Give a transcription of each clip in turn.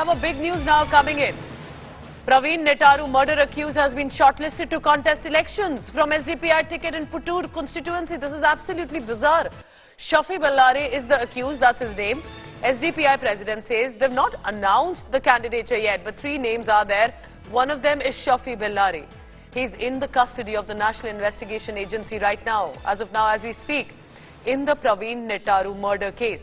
have a big news now coming in. Praveen Netaru, murder accused, has been shortlisted to contest elections from SDPI ticket in Puttur constituency. This is absolutely bizarre. Shafi Bellare is the accused, that's his name. SDPI president says they've not announced the candidature yet, but 3 names are there. One of them is Shafi Bellare. He's in the custody of the National Investigation Agency right now, as we speak, in the Praveen Netaru murder case.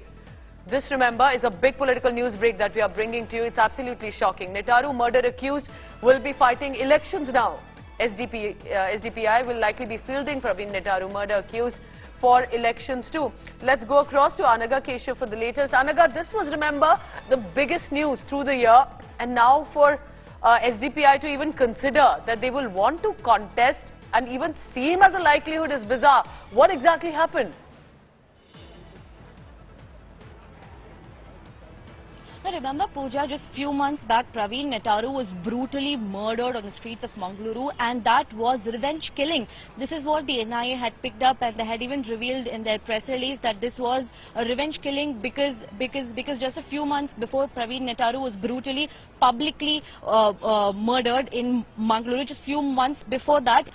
This, remember, is a big political news break that we are bringing to you. It's absolutely shocking. Netaru murder accused will be fighting elections now. SDPI will likely be fielding Praveen Netaru murder accused for elections too. Let's go across to Anaga Keshav for the latest. Anaga, this was, remember, the biggest news through the year, and now for SDPI to even consider that they will want to contest and even seem as a likelihood is bizarre. What exactly happened? Now remember, Pooja, just few months back, Praveen Netaru was brutally murdered on the streets of Mangaluru, and that was revenge killing. This is what the NIA had picked up, and they had even revealed in their press release that this was a revenge killing because just a few months before, Praveen Netaru was brutally, publicly murdered in Mangaluru. Just few months before that,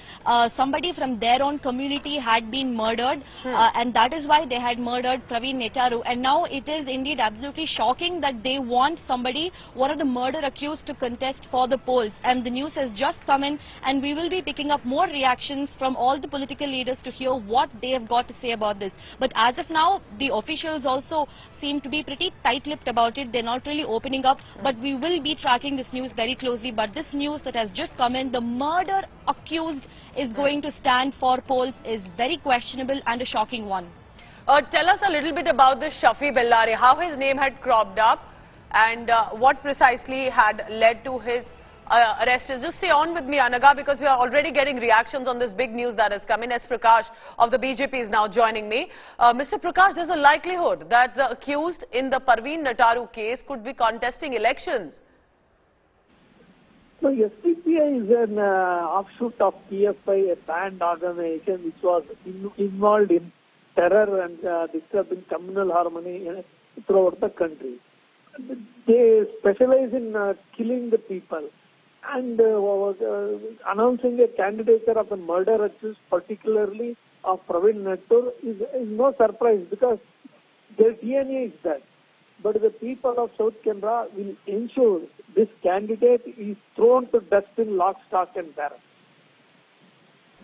somebody from their own community had been murdered, and that is why they had murdered Praveen Netaru. And now it is indeed absolutely shocking that they want somebody, one of the murder accused, to contest for the polls. And the news has just come in, and we will be picking up more reactions from all the political leaders to hear what they have got to say about this. But as of now, the officials also seem to be pretty tight-lipped about it. They're not really opening up, but we will be tracking this news very closely. But this news that has just come in, the murder accused is going to stand for polls, is very questionable and a shocking one. Tell us a little bit about this Shafi Bellare, how his name had cropped up, and what precisely had led to his arrest. Just stay on with me, Anaga, because we are already getting reactions on this big news that has come in. S. Prakash of the BJP is now joining me. Mr. Prakash, there's a likelihood that the accused in the Praveen Netaru case could be contesting elections. So, SDPI is an offshoot of PFI, a banned organization which was involved in terror and disturbing communal harmony throughout the country. They specialize in killing the people, and announcing a candidature of a murder accused, particularly of Praveen Netaru, is no surprise because their DNA is that. But the people of South Canara will ensure this candidate is thrown to dust in lock, stock and barrel.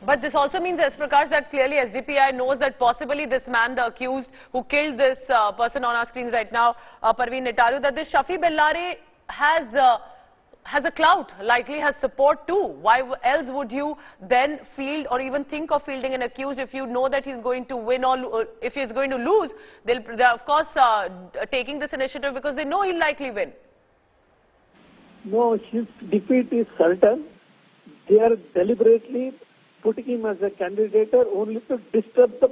But this also means, S. Prakash, that clearly SDPI knows that possibly this man, the accused who killed this person on our screens right now, Praveen Netaru, that this Shafi Bellare has a clout, likely has support too. Why else would you then field or even think of fielding an accused if you know that he's going to win, or if he's going to lose? They're of course taking this initiative because they know he'll likely win. No, his defeat is certain. They are deliberately putting him as a candidate only to disturb the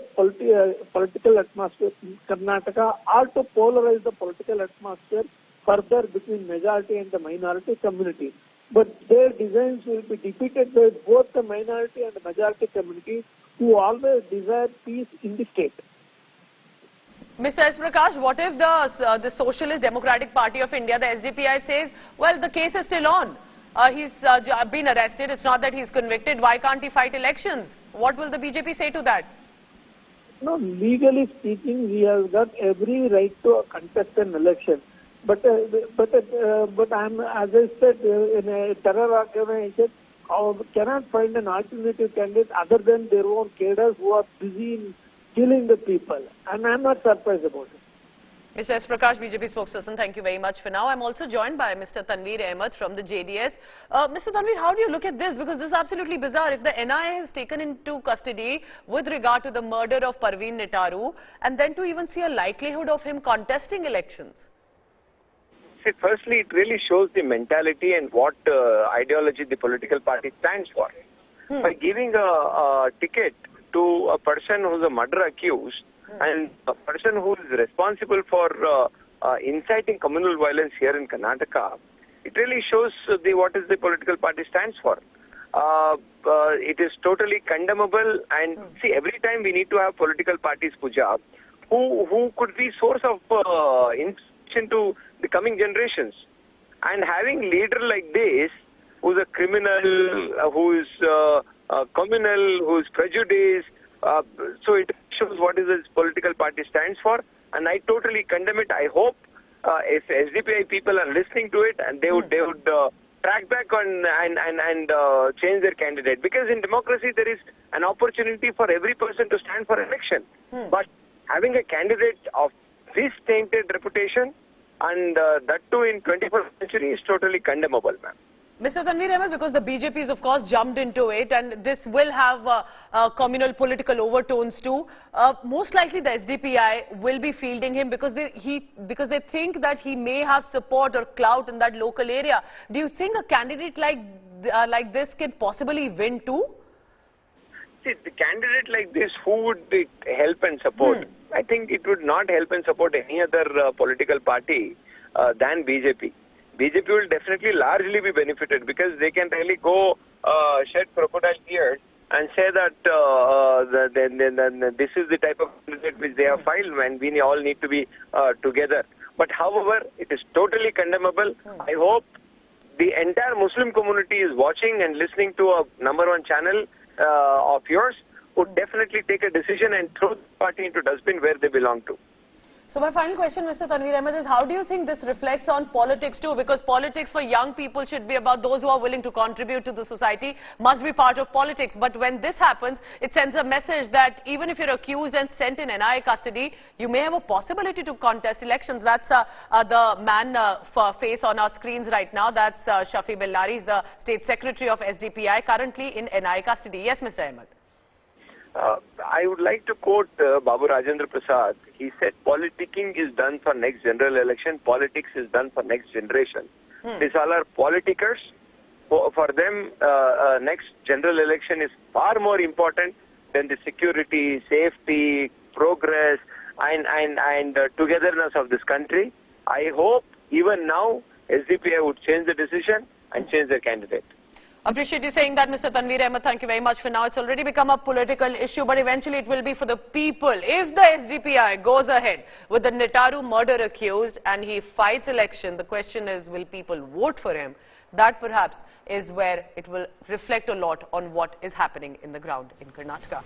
political atmosphere in Karnataka, or to polarize the political atmosphere further between majority and the minority community. But their designs will be defeated by both the minority and the majority community, who always desire peace in the state. Mr. S. Prakash, what if the Socialist Democratic Party of India, the SDPI, says, well, the case is still on. He's been arrested. It's not that he's convicted. Why can't he fight elections? What will the BJP say to that? No, legally speaking, he has got every right to contest an election. But I'm, as I said, in a terror organization, cannot find an alternative candidate other than their own cadres who are busy in killing the people. And I'm not surprised about it. Mr. S. Prakash, BJP spokesperson, thank you very much for now. I'm also joined by Mr. Tanveer Ahmed from the JDS. Mr. Tanveer, how do you look at this? Because this is absolutely bizarre. If the NIA has taken into custody with regard to the murder of Praveen Netaru, and then to even see a likelihood of him contesting elections. See, firstly, it really shows the mentality and what ideology the political party stands for. By giving a ticket to a person who's a murder accused, and a person who is responsible for inciting communal violence here in Karnataka, it really shows what is the political party stands for. It is totally condemnable, and see, every time we need to have political parties, Pooja, who could be source of inspiration to the coming generations. And having leader like this, who's a criminal, who's communal, who's prejudiced, so it shows what is this political party stands for. And I totally condemn it. I hope if SDPI people are listening to it, and they would track back on and change their candidate, because in democracy there is an opportunity for every person to stand for election. But having a candidate of this tainted reputation, and that too in 21st century, is totally condemnable, ma'am. Mr. Tanveer Ahmed, because the BJP is of course jumped into it, and this will have communal political overtones too. Most likely the SDPI will be fielding him because they think that he may have support or clout in that local area. Do you think a candidate like this can possibly win too? See, the candidate like this, who would it help and support? I think it would not help and support any other political party than BJP. BJP will definitely largely be benefited, because they can really go shed crocodile tears and say that this is the type of candidate which they have filed, and we all need to be together. But however, it is totally condemnable. I hope the entire Muslim community is watching and listening to a #1 channel of yours, would definitely take a decision and throw the party into dustbin where they belong to. So my final question, Mr. Tanveer Ahmed, is how do you think this reflects on politics too? Because politics for young people should be about those who are willing to contribute to the society, must be part of politics. But when this happens, it sends a message that even if you're accused and sent in NIA custody, you may have a possibility to contest elections. That's the man face on our screens right now. That's Shafi Bellary, the State Secretary of SDPI, currently in NIA custody. Yes, Mr. Ahmed. I would like to quote Babu Rajendra Prasad. He said, politicking is done for next general election, politics is done for next generation. These all are politicers. For them, next general election is far more important than the security, safety, progress, and togetherness of this country. I hope even now SDPI would change the decision and change their candidate. Appreciate you saying that, Mr. Tanveer Ahmed. Thank you very much for now. It's already become a political issue, but eventually it will be for the people. If the SDPI goes ahead with the Netaru murder accused and he fights election, the question is, will people vote for him? That perhaps is where it will reflect a lot on what is happening in the ground in Karnataka.